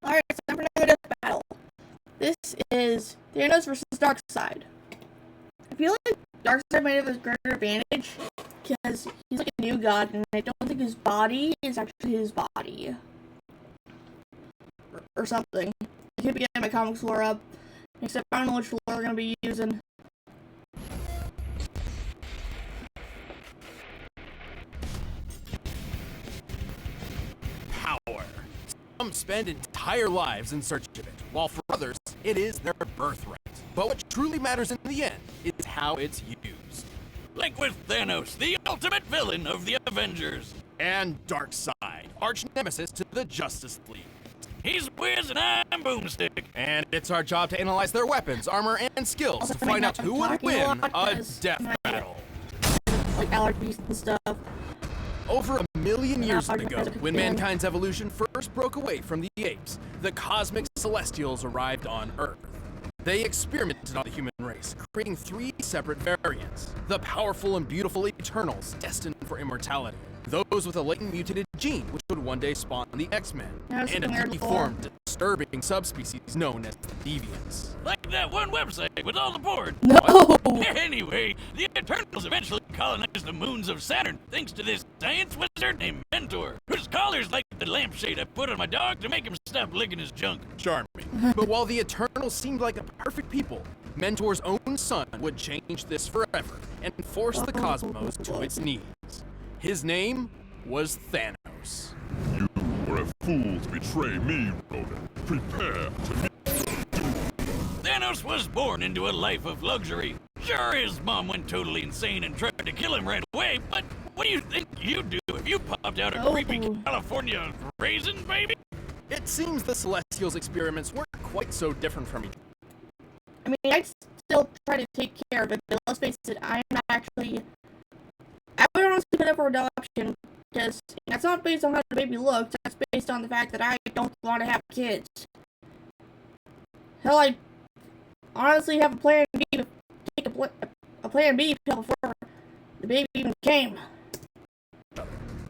Alright, it's time for another death battle. This is Thanos versus Darkseid. I feel like Darkseid might have a greater advantage because he's like a new god, and I don't think his body is actually his body. Or something. I could be getting my comics lore up, except I don't know which lore we're going to be using. Power. Some spend entire lives in search of it, while for others, it is their birthright. But what truly matters in the end is how it's used. Like with Thanos, the ultimate villain of the Avengers. And Darkseid, arch nemesis to the Justice League. He's Wiz and I'm Boomstick. And it's our job to analyze their weapons, armor, and skills to find out who would win a death battle. Like allergies and stuff. Over 1 million years ago, when mankind's evolution first broke away from the apes, the cosmic celestials arrived on Earth. They experimented on the human race, creating 3 separate variants. The powerful and beautiful Eternals, destined for immortality. Those with a latent mutated gene, which would one day spawn the X-Men. And a deformed, disturbing subspecies known as the Deviants. Like that one website with all the porn. No! Anyway, the Eternals eventually colonized the moons of Saturn thanks to this science wizard named Mentor, whose collar's like the lampshade I put on my dog to make him stop licking his junk. Charming. But while the Eternals seemed like the perfect people, Mentor's own son would change this forever and force the cosmos to its knees. His name was Thanos. You were a fool to betray me, Ronan. Prepare to meet. Thanos was born into a life of luxury. Sure, his mom went totally insane and tried to kill him right away, but what do you think you'd do if you popped out a creepy California raisin, baby? It seems the Celestials' experiments weren't quite so different from each other. I mean, I'd still try to take care of it, but let's face it, I'm not actually... I would honestly put up for adoption, because that's not based on how the baby looks, that's based on the fact that I don't want to have kids. Hell, I honestly have a plan B to take a plan B pill before the baby even came.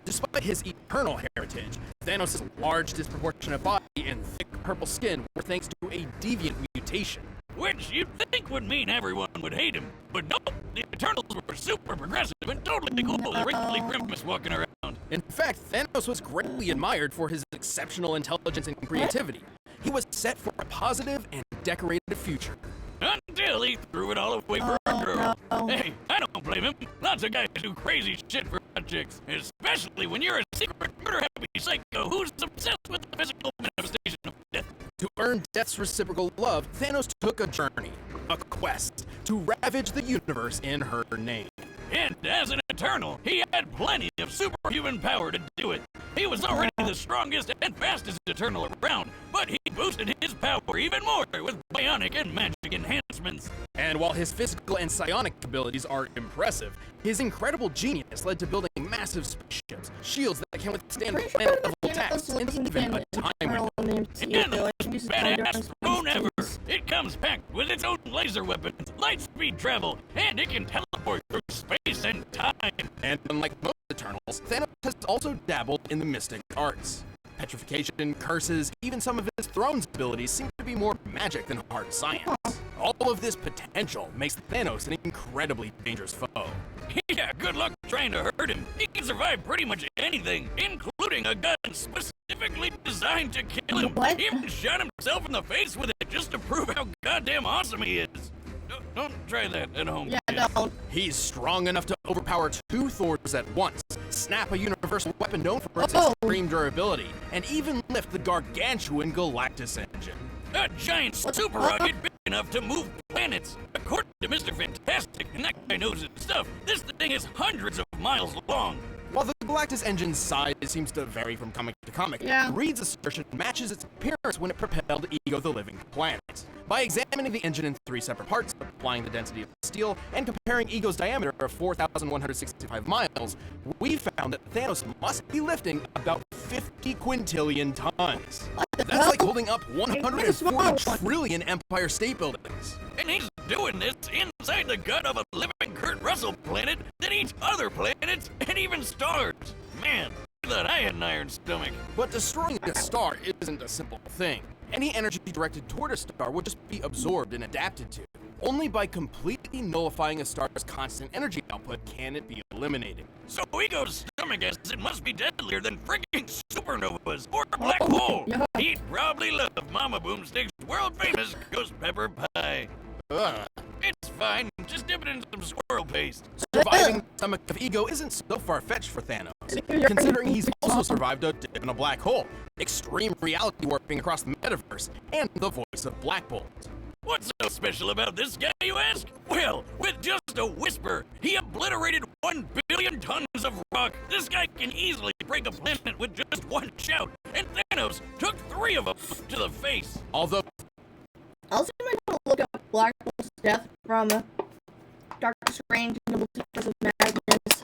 Despite his eternal heritage, Thanos' large, disproportionate body and thick purple skin were thanks to a deviant mutation. Which you'd think would mean everyone would hate him. But nope, the Eternals were super progressive and totally cool with wrinkly grimace walking around. In fact, Thanos was greatly admired for his exceptional intelligence and creativity. He was set for a positive and decorated future. Until he threw it all away for a girl. No. Hey, I don't blame him. Lots of guys do crazy shit for hot chicks. Especially when you're a secret murder-happy psycho who's obsessed with the physical manifestation of death. To earn Death's reciprocal love, Thanos took a journey, a quest, to ravage the universe in her name. And as an Eternal, he had plenty of superhuman power to do it. He was already the strongest and fastest Eternal around, but he boosted his power even more with bionic and magic enhancements. And while his physical and psionic abilities are impressive, his incredible genius led to building massive spaceships, shields that can withstand planet-level attacks, and even a time window. And the most badass phone ever. It comes packed with its own laser weapons, light speed travel, and it can teleport through space and time. And unlike most Eternals, Thanos has also dabbled in the mystic arts. Petrification, curses, even some of his throne's abilities seem to be more magic than hard science. All of this potential makes Thanos an incredibly dangerous foe. Yeah, good luck trying to hurt him. He can survive pretty much anything, including a gun specifically designed to kill him. What? He even shot himself in the face with it just to prove how goddamn awesome he is. Don't try that at home. Yeah, no. He's strong enough to overpower 2 Thors at once, snap a universal weapon known for its extreme durability, and even lift the gargantuan Galactus engine. A giant super rocket big enough to move planets. According to Mr. Fantastic, and that guy knows his stuff, this thing is hundreds of miles long. While the Galactus engine's size seems to vary from comic to comic, Reed's assertion matches its appearance when it propelled Ego the Living Planet. By examining the engine in 3 separate parts, applying the density of steel, and comparing Ego's diameter of 4,165 miles, we found that Thanos must be lifting about 50 quintillion tons. That's like holding up 140 trillion Empire State Buildings. And he's doing this inside the gut of a living Kurt Russell planet that eats other planets and even stars. Man, thought I had an iron stomach. But destroying a star isn't a simple thing. Any energy directed toward a star will just be absorbed and adapted to. Only by completely nullifying a star's constant energy output can it be eliminated. So Ego's stomach acid must be deadlier than frigging supernovas or a black hole. He'd probably love Mama Boomstick's world-famous ghost pepper pie. It's fine, just dip it in some squirrel paste. Surviving the stomach of Ego isn't so far-fetched for Thanos, considering he's also survived a dip in a black hole, extreme reality warping across the metaverse, and the voice of Black Bolt. What's so special about this guy, you ask? Well, with just a whisper, he obliterated 1 billion tons of rock. This guy can easily break a planet with just one shout, and Thanos took 3 of them to the face. Although, Also, you might want to look up Black Bolt's death from Doctor Strange and the Multiverse of Madness.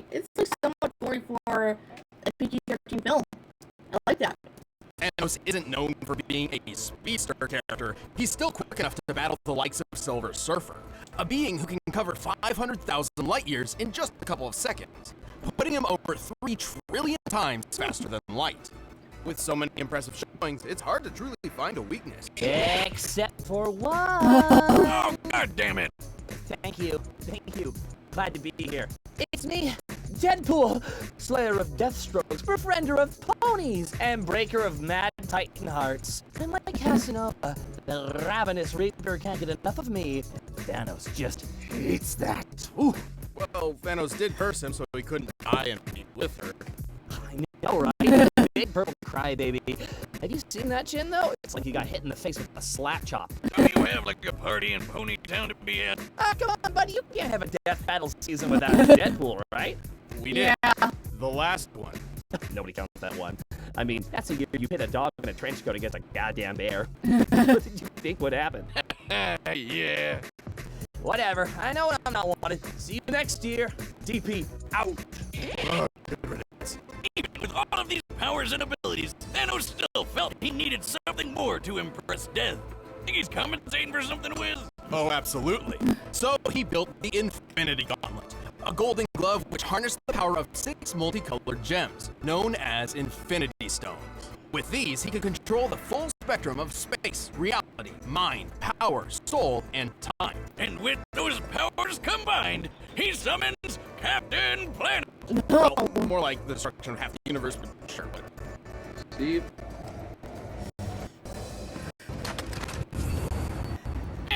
It's like somewhat gory for a PG-13 film. I like that. Thanos isn't known for being a speedster character. He's still quick enough to battle the likes of Silver Surfer, a being who can cover 500,000 light years in just a couple of seconds, putting him over 3 trillion times faster than light. With so many impressive showings, it's hard to truly find a weakness. Except for one. Oh, God damn it! Thank you. Glad to be here. It's me, Deadpool, slayer of Deathstrokes, befriender of ponies, and breaker of mad titan hearts. And like Casanova, the ravenous reaper can't get enough of me. Thanos just hates that. Ooh. Well, Thanos did curse him so he couldn't die and be with her. I know, right? Big purple crybaby. Have you seen that chin, though? It's like you got hit in the face with a slap chop. Don't you have like a party in Ponytown to be at? Ah, come on, buddy. You can't have a death battle season without Deadpool, right? We did. Yeah. The last one. Nobody counts that one. I mean, that's the year you hit a dog in a trench coat against a goddamn bear. What did you think would happen? Yeah. Whatever. I know I'm not wanted. See you next year. DP out. Even with all of these powers and abilities, Thanos still felt he needed something more to impress Death. Think he's compensating for something, Wiz? Oh, absolutely. So he built the Infinity Gauntlet, a golden glove which harnessed the power of 6 multicolored gems, known as Infinity Stones. With these, he could control the full spectrum of space, reality, mind, power, soul, and time. And with those powers combined, he summons Captain Planet. Well, more like the destruction of half the universe, but sure. Steve?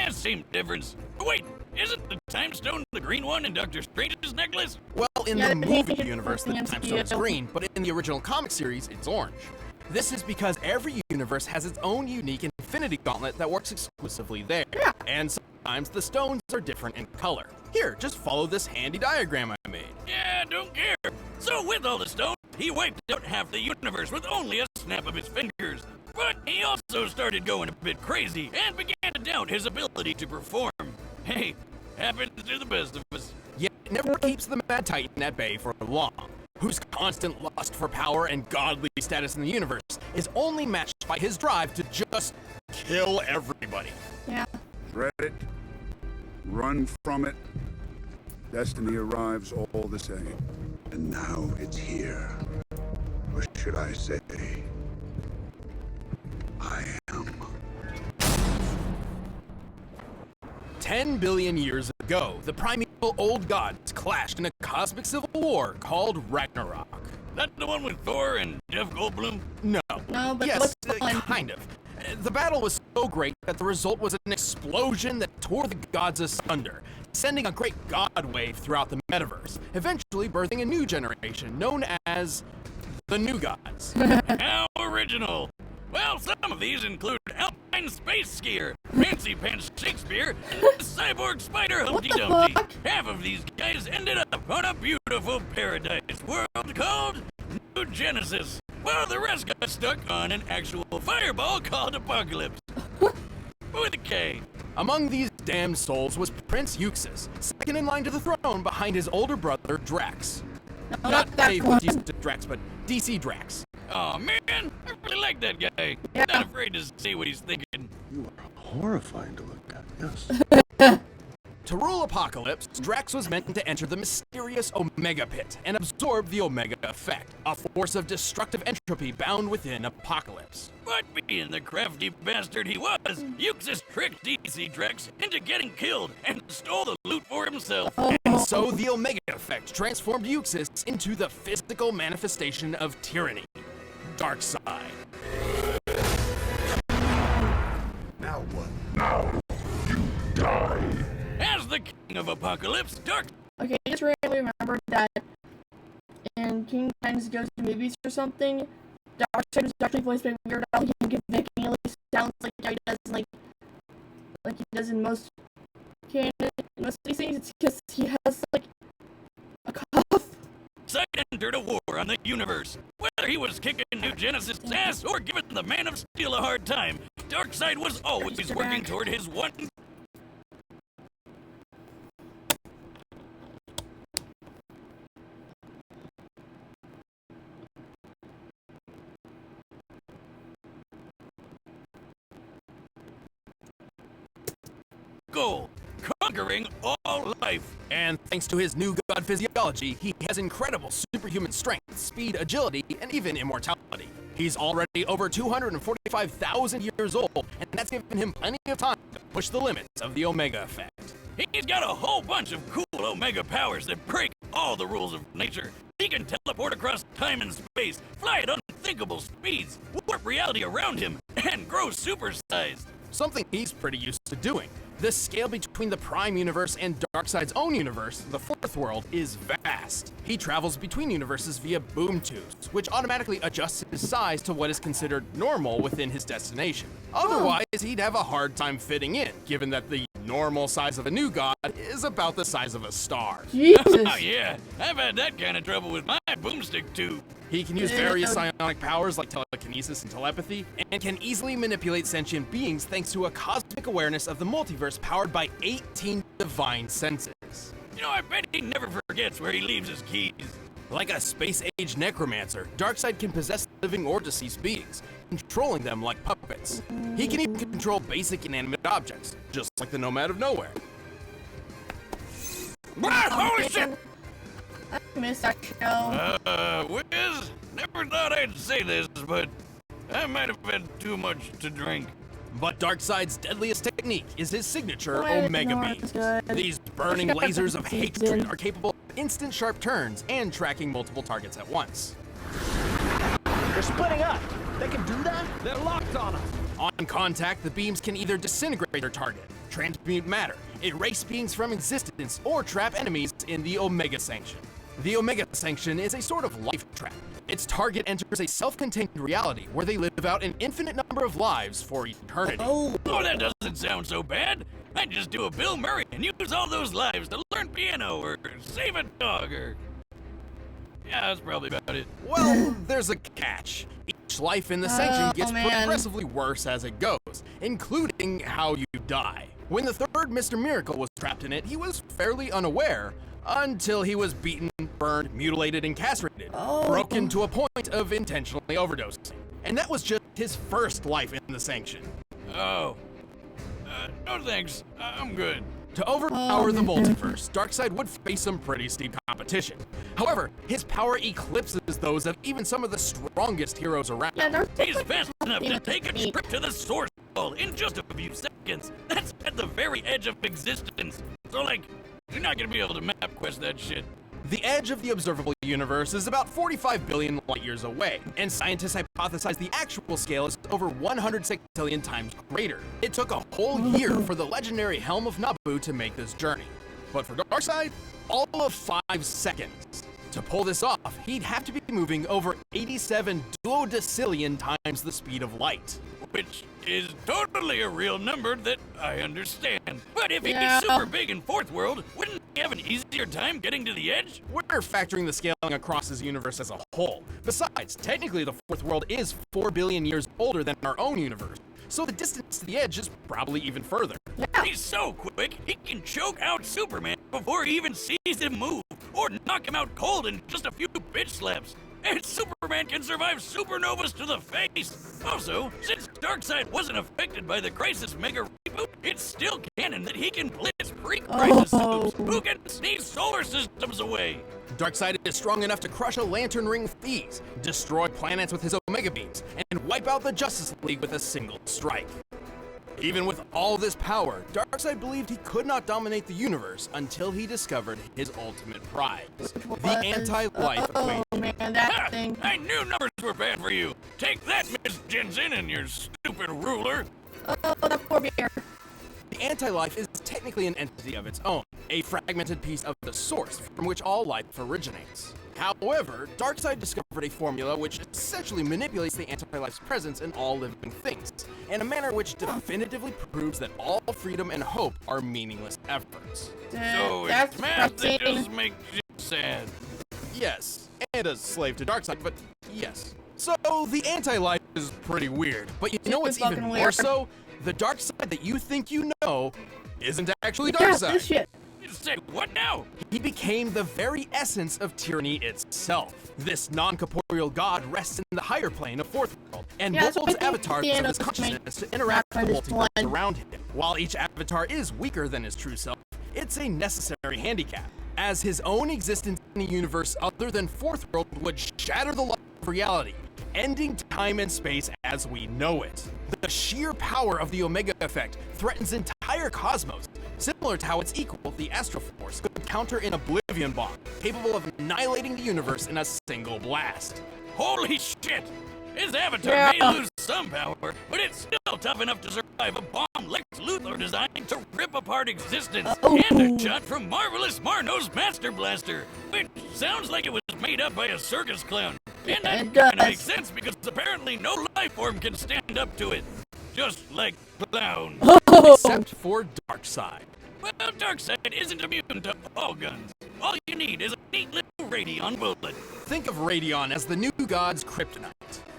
Same difference. Wait, isn't the Time Stone the green one in Doctor Strange's necklace? Well, in Yeah, the but movie he- universe, the Time Stone is green, but in the original comic series, it's orange. This is because every universe has its own unique Infinity Gauntlet that works exclusively there. Yeah. And sometimes the stones are different in color. Here, just follow this handy diagram I made. Yeah, don't care. So with all the stones, he wiped out half the universe with only a snap of his fingers. But he also started going a bit crazy and began to doubt his ability to perform. Hey, happens to the best of us. Yet it never keeps the Mad Titan at bay for long, whose constant lust for power and godly status in the universe is only matched by his drive to just kill everybody. Yeah. Dread it, run from it. Destiny arrives all the same. And now it's here. Or should I say, I am. 10 billion years ago, the primeval old gods clashed in a cosmic civil war called Ragnarok. That's the one with Thor and Jeff Goldblum? No. No, but yes, what's fun? kind of. The battle was so great that the result was an explosion that tore the gods asunder, sending a great god wave throughout the metaverse, eventually birthing a new generation known as the New Gods. How original! Well, some of these include Alpine Space Skier, Fancy Pants Shakespeare, and Cyborg Spider Humpty the Dumpty. fuck? Half of these guys ended up on a beautiful paradise world called New Genesis, while the rest got stuck on an actual fireball called Apocalypse. With a K. Among these damned souls was Prince Euxis, second in line to the throne behind his older brother Drax. No, Not not that Dave one. Bautista Drax, but DC Drax. Oh man, I really like that guy. Yeah. Not afraid to say what he's thinking. You are horrifying to look at, yes. To rule Apocalypse, Drax was meant to enter the mysterious Omega Pit and absorb the Omega Effect, a force of destructive entropy bound within Apocalypse. But being the crafty bastard he was, Euxis tricked DC Drax into getting killed and stole the loot for himself. And so the Omega Effect transformed Euxis into the physical manifestation of tyranny, Darkseid. Now what? Now you die. As the king of Apocalypse, Okay, I just randomly remembered that in King Times Goes to Movies or something, Darkseid was actually voiced by Weird Al Yankovic, and he at least sounds like he does like he does in most canon. Most of these things, it's because he has like a cough. Darkseid entered a war on the universe. Whether he was kicking New Genesis' ass or giving the Man of Steel a hard time, Darkseid was always working toward his one. Goal: conquering all life. And thanks to his new god physiology, he has incredible superhuman strength, speed, agility, and even immortality. He's already over 245,000 years old, and that's given him plenty of time to push the limits of the Omega Effect. He's got a whole bunch of cool Omega powers that break all the rules of nature. He can teleport across time and space, fly at unthinkable speeds, warp reality around him, and grow supersized. Something he's pretty used to doing. The scale between the Prime Universe and Darkseid's own universe, the Fourth World, is vast. He travels between universes via boom tubes, which automatically adjusts his size to what is considered normal within his destination. Otherwise, he'd have a hard time fitting in, given that the normal size of a new god is about the size of a star. Jesus. Oh yeah, I've had that kind of trouble with my boomstick too. He can use various psionic powers like telekinesis and telepathy, and can easily manipulate sentient beings thanks to a cosmic awareness of the multiverse powered by 18 divine senses. You know, I bet he never forgets where he leaves his keys. Like a space-age necromancer, Darkseid can possess living or deceased beings, controlling them like puppets. He can even control basic inanimate objects, just like the Nomad of Nowhere. Holy shit! I missed that show. Wiz, never thought I'd say this, but I might have had too much to drink. But Darkseid's deadliest technique is his signature Oh, Omega no, Beams. it's good. These burning I forgot lasers that of it's hatred in. are capable of instant sharp turns and tracking multiple targets at once. They're splitting up. They can do that? They're locked on us. On contact, the beams can either disintegrate their target, transmute matter, erase beings from existence, or trap enemies in the Omega Sanction. The Omega Sanction is a sort of life trap. Its target enters a self-contained reality where they live out an infinite number of lives for eternity. Oh, that doesn't sound so bad. I'd just do a Bill Murray and use all those lives to learn piano or save a dog or... Yeah, that's probably about it. Well, there's a catch. Each life in the Sanction gets man. progressively worse as it goes, including how you die. When the third Mr. Miracle was trapped in it, he was fairly unaware until he was beaten, burned, mutilated, and castrated, broken to a point of intentionally overdosing. And that was just his first life in the Sanction. Oh. No thanks. I'm good. To overpower the multiverse, Darkseid would face some pretty steep competition. However, his power eclipses those of even some of the strongest heroes around. He's fast enough to take a trip to the Source Ball in just a few seconds. That's at the very edge of existence. So, like, you're not gonna be able to map quest that shit. The edge of the observable universe is about 45 billion light years away, and scientists hypothesize the actual scale is over 100 sextillion times greater. It took a whole year for the legendary Helm of Nabu to make this journey. But for Darkseid, all of 5 seconds. To pull this off, he'd have to be moving over 87 duodecillion times the speed of light. Which is totally a real number that I understand. But if Yeah. he's super big in Fourth World, wouldn't he have an easier time getting to the edge? We're factoring the scaling across his universe as a whole. Besides, technically the Fourth World is 4 billion years older than our own universe, so the distance to the edge is probably even further. He's so quick, he can choke out Superman before he even sees him move, or knock him out cold in just a few bitch slaps. And Superman can survive supernovas to the face! Also, since Darkseid wasn't affected by the Crisis Mega reboot, it's still canon that he can blitz pre-Crisis suits who can sneeze solar systems away! Darkseid is strong enough to crush a lantern ring with ease, destroy planets with his Omega Beams, and wipe out the Justice League with a single strike. Even with all this power, Darkseid believed he could not dominate the universe until he discovered his ultimate prize, the anti-life equation. Oh man, that thing. I knew numbers were bad for you! Take that, Miss Jensen, and your stupid ruler! Oh, that poor bear. The anti-life is technically an entity of its own, a fragmented piece of the source from which all life originates. However, Darkseid discovered a formula which essentially manipulates the anti-life's presence in all living things, in a manner which definitively proves that all freedom and hope are meaningless efforts. So That's it's math that depressing. just makes you sad. Yes, and a slave to Darkseid, but yes. So, the anti-life is pretty weird, but you know what's Super even fucking more weird. so? The Darkseid that you think you know isn't actually Yeah, Darkseid. this shit. You say, what now? He became the very essence of tyranny itself. This non-corporeal god rests in the higher plane of Fourth World, and Yeah, so molds I think avatars the of his Thanos consciousness to made interact with the this multiverse one. around him. While each avatar is weaker than his true self, it's a necessary handicap, as his own existence in a universe other than Fourth World would shatter the law of reality, ending time and space as we know it. The sheer power of the Omega effect threatens entire cosmos, similar to how its equal, the Astral Force, could counter an oblivion bomb, capable of annihilating the universe in a single blast. Holy shit! His avatar Yeah. may lose some power, but it's still tough enough to survive a bomb Lex Luthor designed to rip apart existence, and a shot from Marvelous Marno's Master Blaster, which sounds like it was made up by a circus clown. And It that does. kinda makes sense because apparently no life form can stand up to it. Just like clowns. Except for Darkseid. Well, Darkseid isn't immune to all guns. All you need is a neat little Radion bullet. Think of Radion as the new god's kryptonite.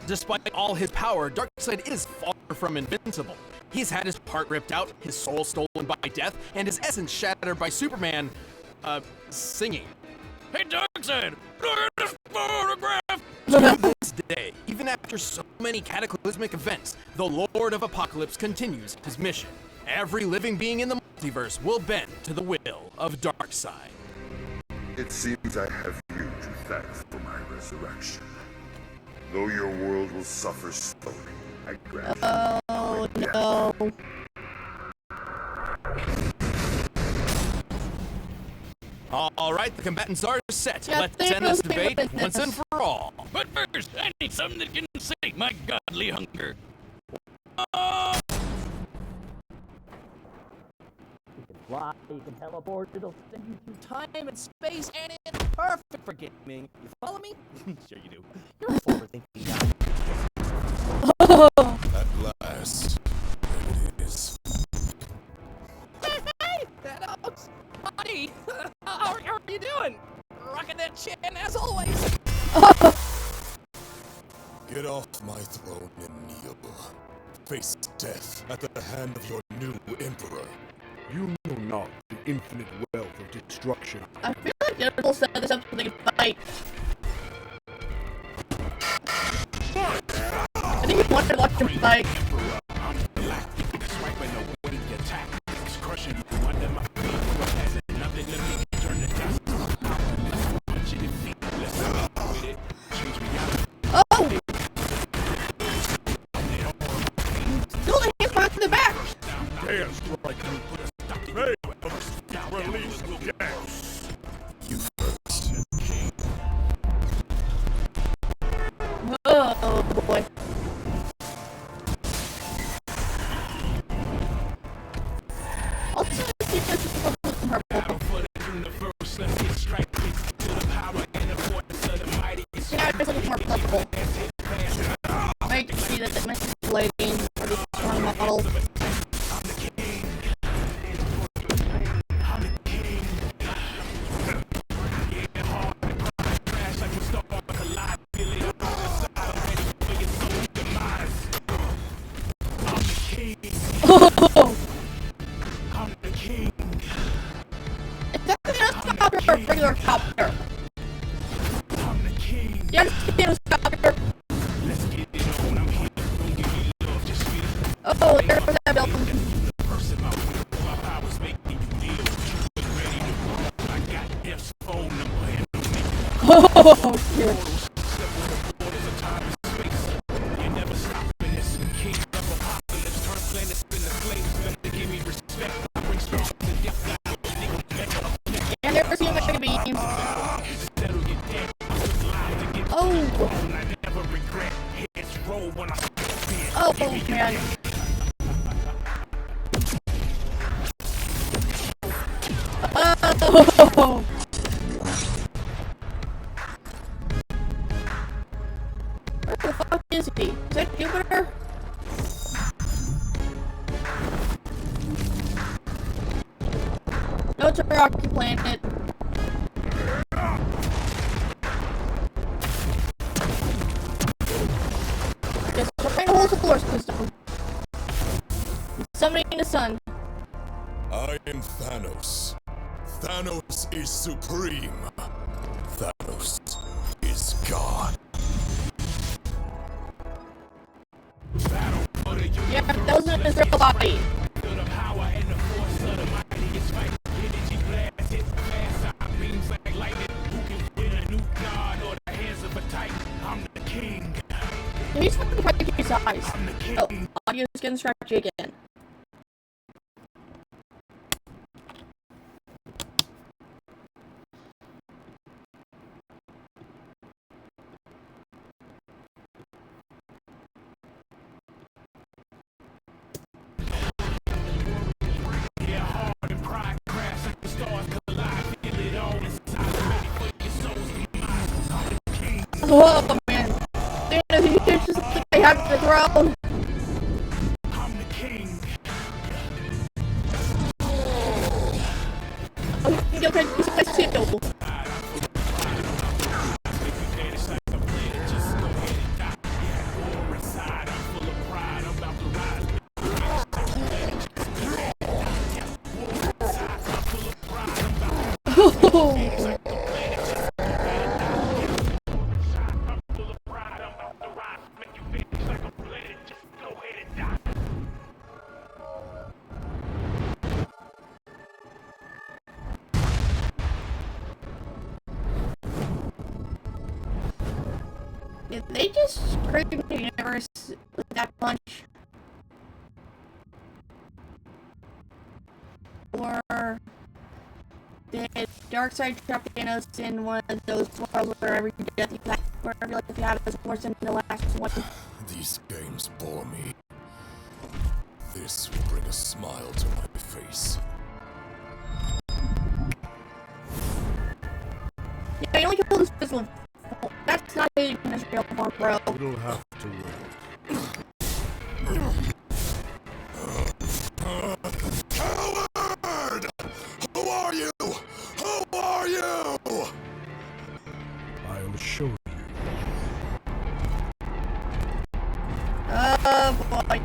Despite all his power, Darkseid is far from invincible. He's had his heart ripped out, his soul stolen by death, and his essence shattered by Superman, singing. Hey, Darkseid, look at this photograph! To this day, even after so many cataclysmic events, the Lord of Apocalypse continues his mission. Every living being in the multiverse will bend to the will of Darkseid. It seems I have you to thank for my resurrection. Though your world will suffer slowly, I grant Oh no. All right, the combatants are set. Yeah, Let's end this Thanos came debate up with once and this. for all. But first, I need something that can sate my godly hunger. You can fly, you can teleport, it'll send you through time and space, and it's perfect for gaming. You follow me? Sure you do. You're a forward-thinking guy. At last, there it is. Hey, Thanos! Buddy! How are you doing? Rocking that chin as always. Get off my throne and kneel. Face death at the hand of your new emperor. You know not the infinite wealth of destruction. I feel like Deadpool set this up so they can fight. I think he wanted to watch him fight. Oh! Still the hands behind the back! Dare strike you. Hey, release the gas. You first. Oh boy. Also, let's see if this is purple. Yeah, it's looking more purple. I can see that it misses lighting for this one model. Is that the helicopter or a regular copter? Yeah, it's Oh, there's that building. Oh, shit. And there's the mega beam. Oh. Oh, man. Oh. Where the fuck is he? Is that Jupiter? No, it's a rocky planet. Yes, we're trying to hold the solar system. Summoning the sun. I am Thanos. Thanos is supreme. Thanos is God. Yeah, that wasn't his real body. He's fucking trying to keep his eyes. Oh, audio's getting scratchy again. Oh man, Thanos, you just think I have the throne. I'm the king. Oh, you okay? He's a seal. Did they just scream the universe with that punch? Or did Darkseid trap Thanos in one of those worlds where every death you had was worse than the last one? These games bore me. This will bring a smile to my face. Yeah, you only killed his physical. That's not even his real form, bro. You'll have to wait. Coward! Who are you? Who are you? I'll show you. Boy.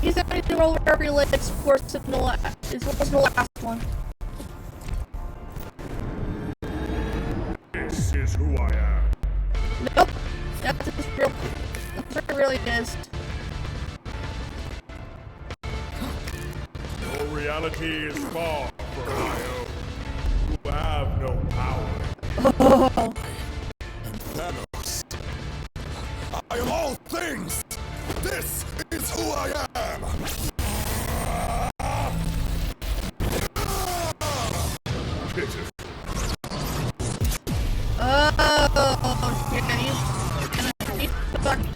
He's having to roll every leg, it's worse than the last. It's worse than the last one. This is who I am. Nope. That's his real. That's what it really is. Your reality is far from my own. You have no power. Oh. And Thanos. I am all things. This is who I am. Pitiful. Oh, shit, he's fucked.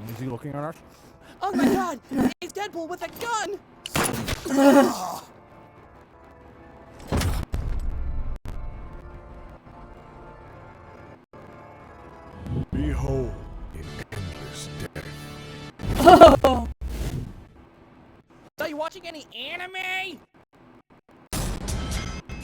Is he looking at us? Oh my god! It's Deadpool with a gun! Behold, in endless death. Oh. Are you watching any anime?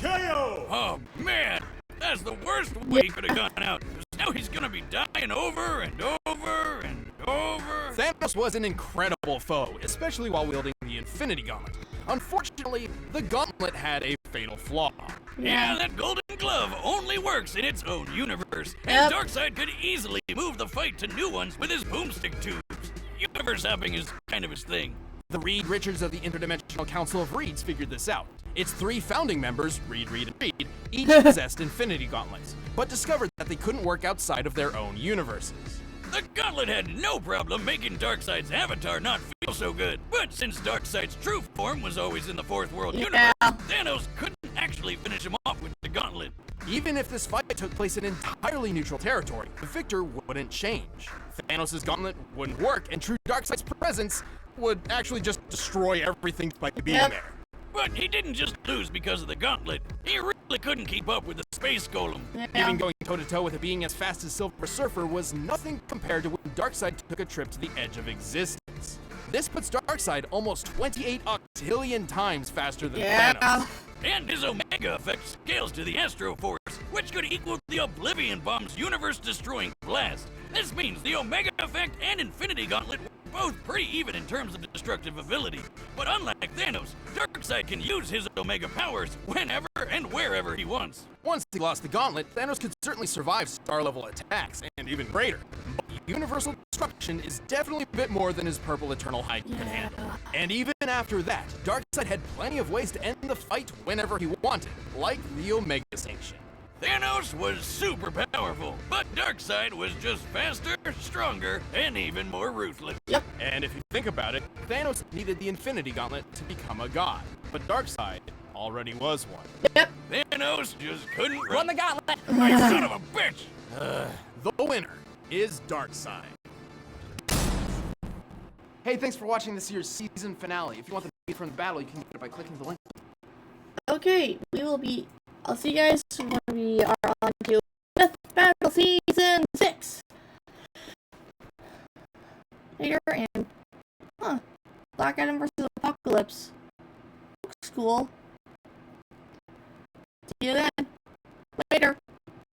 KO! Oh man, that's the worst way he could have gone out. 'Cause now he's gonna be dying over and over and over. Thanos was an incredible foe, especially while wielding the Infinity Gauntlet. Unfortunately, the gauntlet had a fatal flaw. Yeah, that golden glove only works in its own universe, Yep. and Darkseid could easily move the fight to new ones with his boomstick tubes. Universe hopping is kind of his thing. The Reed Richards of the Interdimensional Council of Reeds figured this out. Its 3 founding members, Reed, and Reed, each possessed Infinity Gauntlets, but discovered that they couldn't work outside of their own universes. The gauntlet had no problem making Darkseid's avatar not feel so good. But since Darkseid's true form was always in the Fourth World universe, Thanos couldn't actually finish him off with the gauntlet. Even if this fight took place in entirely neutral territory, the victor wouldn't change. Thanos' gauntlet wouldn't work, and true Darkseid's presence would actually just destroy everything by being there. But he didn't just lose because of the gauntlet. He really couldn't keep up with the space golem. Even going toe-to-toe with a being as fast as Silver Surfer was nothing compared to when Darkseid took a trip to the edge of existence. This puts Darkseid almost 28 octillion times faster than Thanos. And his Omega effect scales to the Astro Force, which could equal the Oblivion Bomb's universe-destroying blast. This means the Omega effect and Infinity Gauntlet were both pretty even in terms of destructive ability. But unlike Thanos, Darkseid can use his Omega powers whenever and wherever he wants. Once he lost the gauntlet, Thanos could certainly survive star-level attacks, and even greater. But universal destruction is definitely a bit more than his purple Eternal Hide could handle. And even after that, Darkseid had plenty of ways to end the fight whenever he wanted, like the Omega Sanction. Thanos was super powerful, but Darkseid was just faster, stronger, and even more ruthless. And if you think about it, Thanos needed the Infinity Gauntlet to become a god, but Darkseid already was one. Thanos just couldn't Run the gauntlet! My son of a bitch! The winner is Darkseid. Hey, thanks for watching this year's season finale. If you want the beat from the battle, you can get it by clicking the link. Okay, I'll see you guys when we are on to Death Battle Season 6. Later, and Black Adam vs. Apocalypse. Looks cool. See you then.